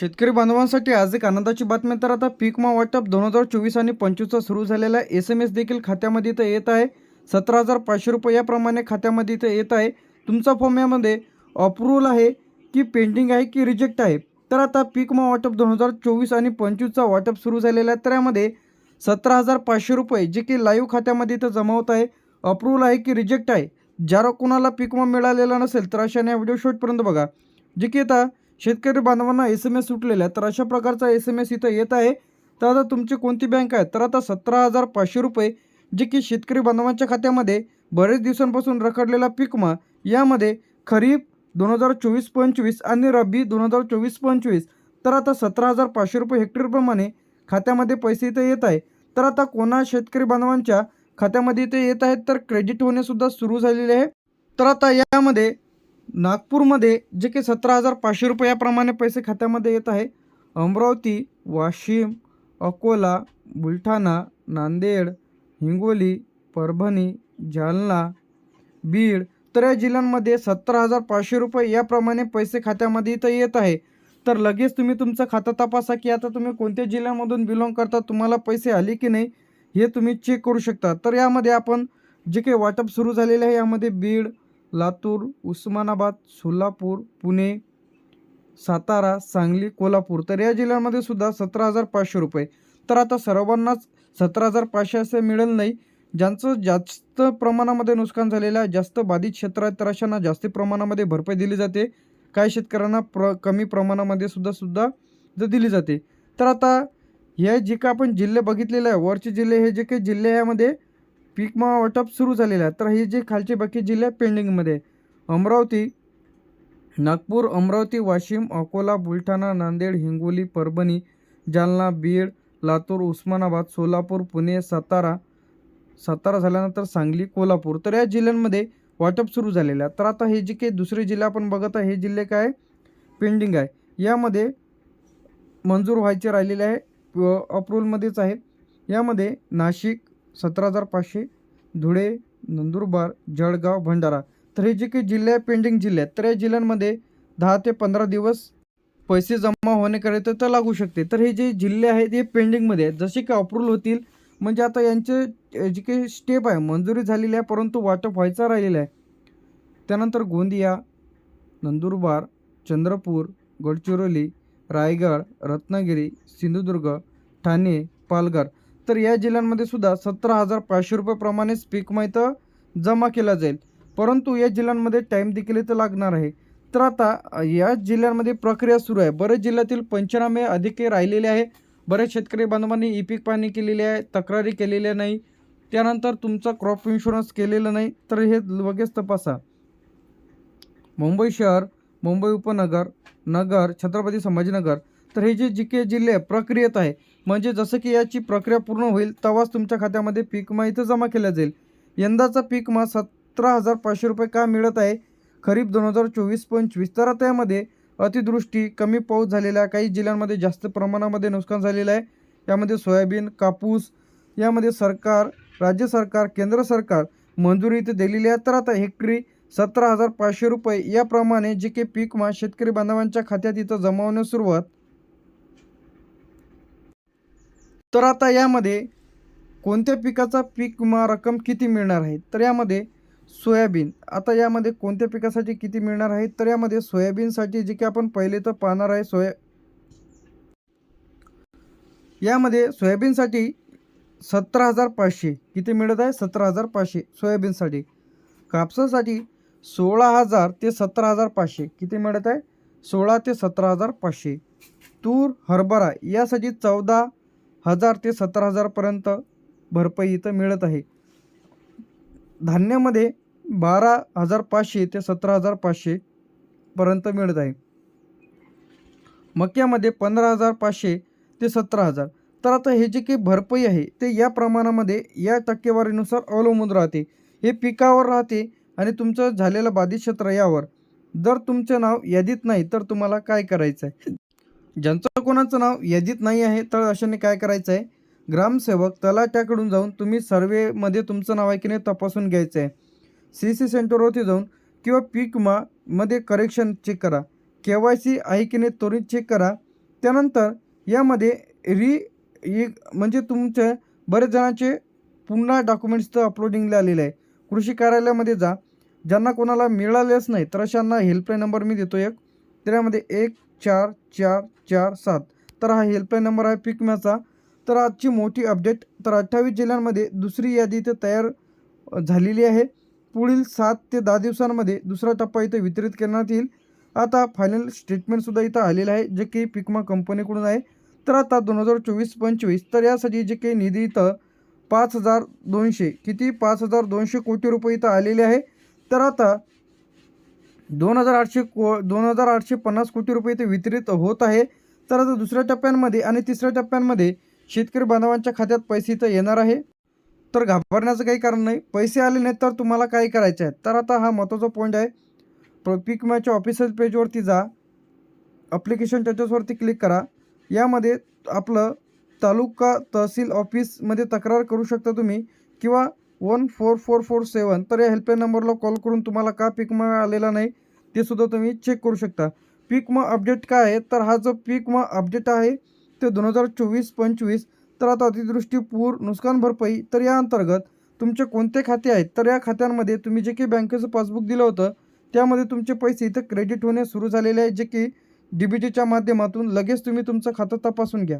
शेतकरी बांधवांसाठी आज एक आनंदाची बातमी. तर आता पीक विमा वाटप 2024 आणि 25चा सुरू झालेला SMS देखील खात्यामध्ये इथं येत आहे. 17,500 रुपये याप्रमाणे खात्यामध्ये इथं येत आहे. तुमचा फॉर्म यामध्ये अप्रूव्हल आहे की पेंडिंग आहे की रिजेक्ट आहे. तर आता पीक विमा वाटप 2024 आणि 25चा वाटप सुरू झालेला आहे. तर यामध्ये 17,500 रुपये जे की लाईव्ह खात्यामध्ये इथं जमा होत आहे. अप्रूव्हल आहे की रिजेक्ट आहे. ज्याला कोणाला पीक विमा मिळालेला नसेल तर अशाने व्हिडिओ शेवटपर्यंत बघा. जे की आता शेतकरी बांधवांना SMS सुटलेला आहे. तर अशा प्रकारचा SMS इथं येत आहे. तर आता तुमची कोणती बँक आहे? तर आता 17,500 रुपये जे की शेतकरी बांधवांच्या खात्यामध्ये बरेच दिवसांपासून रखडलेला पीक विमा यामध्ये खरीप 2024-25 आणि रब्बी 2024-25 तर आता 17,500 रुपये हेक्टरप्रमाणे खात्यामध्ये पैसे इथं येत आहे. तर आता कोणा शेतकरी बांधवांच्या खात्यामध्ये इथे येत आहेत तर क्रेडिट होणेसुद्धा सुरू झालेले आहे. तर आता यामध्ये नागपूरमध्ये जे की 17,500 रुपये याप्रमाणे पैसे खात्यामध्ये येत आहे. अमरावती, वाशिम, अकोला, बुलढाणा, नांदेड, हिंगोली, परभणी, जालना, बीड तर या जिल्ह्यांमध्ये 17,500 रुपये याप्रमाणे पैसे खात्यामध्ये इथं येत आहे. तर लगेच तुम्ही तुमचं खातं तपासा की आता तुम्ही कोणत्या जिल्ह्यामधून बिलॉंग करता, तुम्हाला पैसे आले की नाही हे तुम्ही चेक करू शकता. तर यामध्ये आपण जे काही वाटप सुरू झालेले आहे यामध्ये बीड, लातूर, उस्मानाबाद, सोलापूर, पुणे, सातारा, सांगली, कोल्हापूर तर या जिल्ह्यांमध्ये सुद्धा 17,500 रुपये. तर आता सर्वांनाच 17,500 असे मिळेल नाही. ज्यांचं जास्त प्रमाणामध्ये नुकसान झालेलं आहे, जास्त बाधित क्षेत्र आहेत तर अशांना जास्त प्रमाणामध्ये भरपाई दिली जाते. काही शेतकऱ्यांना कमी प्रमाणामध्ये सुद्धा दिली जाते. तर आता हे जे काय आपण जिल्हे बघितलेले आहे, वरचे जिल्हे हे जे काही जिल्हे यामध्ये पीक विमा वाटप सुरू झालेलं आहे. तर हे जे खालचे बाकी जिल्हे पेंडिंगमध्ये अमरावती, नागपूर, अमरावती, वाशिम, अकोला, बुलढाणा, नांदेड, हिंगोली, परभणी, जालना, बीड, लातूर, उस्मानाबाद, सोलापूर, पुणे, सातारा झाल्यानंतर सांगली, कोल्हापूर तर या जिल्ह्यांमध्ये वाटप सुरू झालेलं आहे. तर आता हे जे काही दुसरे जिल्हे आपण बघत आहे हे जिल्हे काय पेंडिंग आहे. यामध्ये मंजूर व्हायचे राहिलेले आहे, अप्रूव्हलमध्येच आहे. यामध्ये नाशिक 17,500, धुळे, नंदुरबार, जळगाव, भंडारा तर हे जे काही जिल्हे पेंडिंग जिल्हे आहेत तर या जिल्ह्यांमध्ये 10 ते 15 दिवस पैसे जमा होण्याकरिता तर लागू शकते. तर हे जे जिल्हे आहेत हे पेंडिंगमध्ये आहेत. जसे की अप्रूव्हल होतील म्हणजे आता यांचे जी काही स्टेप आहे मंजुरी झालेली आहे परंतु वाटप व्हायचा राहिलेला आहे. त्यानंतर गोंदिया, नंदुरबार, चंद्रपूर, गडचिरोली, रायगड, रत्नागिरी, सिंधुदुर्ग, ठाणे, पालघर तर या जिल्ह्यांमध्ये सुद्धा 17,500 रुपयेप्रमाणेच पीक विमा इथं जमा केला जाईल. परंतु या जिल्ह्यांमध्ये टाईम देखील इथं लागणार आहे. तर आता या जिल्ह्यांमध्ये प्रक्रिया सुरू आहे. बरेच जिल्ह्यातील पंचनामे अधिक राहिलेले आहे. बरेच शेतकरी बांधवांनी ई पीक पाहणी केलेली आहे, तक्रारी केलेल्या नाही, त्यानंतर तुमचा क्रॉप इन्शुरन्स केलेलं नाही तर हे लगेच तपासा. मुंबई शहर, मुंबई उपनगर, नगर, छत्रपती संभाजीनगर तर हे जे काही जिल्हे प्रक्रियेत आहे म्हणजे जसं की याची प्रक्रिया पूर्ण होईल तेव्हाच तुमच्या खात्यामध्ये पीक विमा इथं जमा केला जाईल. यंदाचा पीक विमा 17,500 रुपये का मिळत आहे खरीप 2024-25 तर आता यामध्ये अतिवृष्टी, कमी पाऊस झालेला, काही जिल्ह्यांमध्ये जास्त प्रमाणामध्ये नुकसान झालेलं आहे. यामध्ये सोयाबीन, कापूस यामध्ये सरकार, राज्य सरकार, केंद्र सरकार मंजुरी इथे दिलेली आहे. तर आता हेक्टरी 17,500 रुपये याप्रमाणे जे काही पीक विमा शेतकरी बांधवांच्या खात्यात इथं जमा होण्यास सुरुवात. तर आता यामध्ये कोणत्या पिकाचा पीक विमा रक्कम किती मिळणार आहे तर यामध्ये सोयाबीन, आता यामध्ये कोणत्या पिकासाठी किती मिळणार आहे तर यामध्ये सोयाबीनसाठी जे की आपण पहिले तर पाहणार आहे यामध्ये सोयाबीनसाठी 17,500 किती मिळत आहे 17,500 सोयाबीनसाठी. कापसासाठी 16,000 ते 17,500 किती मिळत आहे 16 ते 17,500. तूर, हरभरा यासाठी 14,000 ते 17,000पर्यंत भरपाई इथं मिळत आहे. धान्यामध्ये 12,500 ते 17,500 पर्यंत मिळत आहे. मक्यामध्ये 15,500 ते 17,000. तर आता हे जे काही भरपाई आहे ते या प्रमाणामध्ये या टक्केवारीनुसार अवलंबून राहते. हे पिकावर राहते आणि तुमचं झालेलं बाधित क्षेत्र यावर. जर तुमचं नाव यादीत नाही तर तुम्हाला काय करायचं आहे, ज्यांचं कोणाचं नाव यादीत नाही आहे तर अशाने काय करायचं आहे, ग्रामसेवक तलाट्याकडून जाऊन तुम्ही सर्वेमध्ये तुमचं नाव आहे की नाही तपासून घ्यायचं आहे. CC सेंटरवरती जाऊन किंवा पीक विमामध्ये करेक्शन चेक करा. KYC आहे की नाही त्वरित चेक करा. त्यानंतर यामध्ये म्हणजे तुमचे बरेच जणांचे पुन्हा डॉक्युमेंट्सचं अपलोडिंगला आलेलं आहे. कृषी कार्यालयामध्ये जा, ज्यांना कोणाला मिळालेच नाही तर अशांना हेल्पलाईन नंबर मी देतो एक, त्यामध्ये 14447. तर हा हेल्पलाईन नंबर आहे पीक विम्याचा. तर आजची मोठी अपडेट, तर 28 जिल्ह्यांमध्ये दुसरी यादी इथे तयार झालेली आहे. पुढील 7 ते 10 दिवसांमध्ये दुसरा टप्पा इथे वितरित करण्यात येईल. आता फायनल स्टेटमेंटसुद्धा इथं आलेलं आहे, जे की पीक विमा कंपनीकडून आहे. तर आता 2024-25 तर यासाठी जे काही निधी इथं 5200 5200 कोटी रुपये इथं आलेले आहे. तर आता 2850 कोटी रुपये इथे वितरित होत आहे. तर आता दुसऱ्या टप्प्यांमध्ये आणि तिसऱ्या टप्प्यांमध्ये शेतकरी बांधवांच्या खात्यात पैसे इथं येणार आहे. तर घाबरण्याचं काही कारण नाही. पैसे आले नाहीत तर तुम्हाला काय करायचं आहे, तर आता हा महत्त्वाचा पॉईंट आहे. पीक विम्याच्या ऑफिशियल पेजवरती जा, ॲप्लिकेशन स्टेटसवरती क्लिक करा. यामध्ये आपलं तालुका तहसील ऑफिसमध्ये तक्रार करू शकता तुम्ही, किंवा 14447 तर या हेल्पलाईन नंबरला कॉल करून तुम्हाला का पीक विमा आलेला नाही ते सुद्धा तुम्ही चेक करू शकता. पीक विमा अपडेट काय आहे, तर हा जो पीक विमा अपडेट आहे ते 2024-25. तर आता अतिवृष्टी, पूर, नुकसान भरपाई, तर या अंतर्गत तुमचे कोणते खाते आहेत, तर या खात्यांमध्ये तुम्ही जे काही बँकेचं पासबुक दिलं होतं त्यामध्ये तुमचे पैसे इथं क्रेडिट होणे सुरू झालेले आहे, जे की DBTच्या माध्यमातून लगेच तुम्ही तुमचं खातं तपासून घ्या.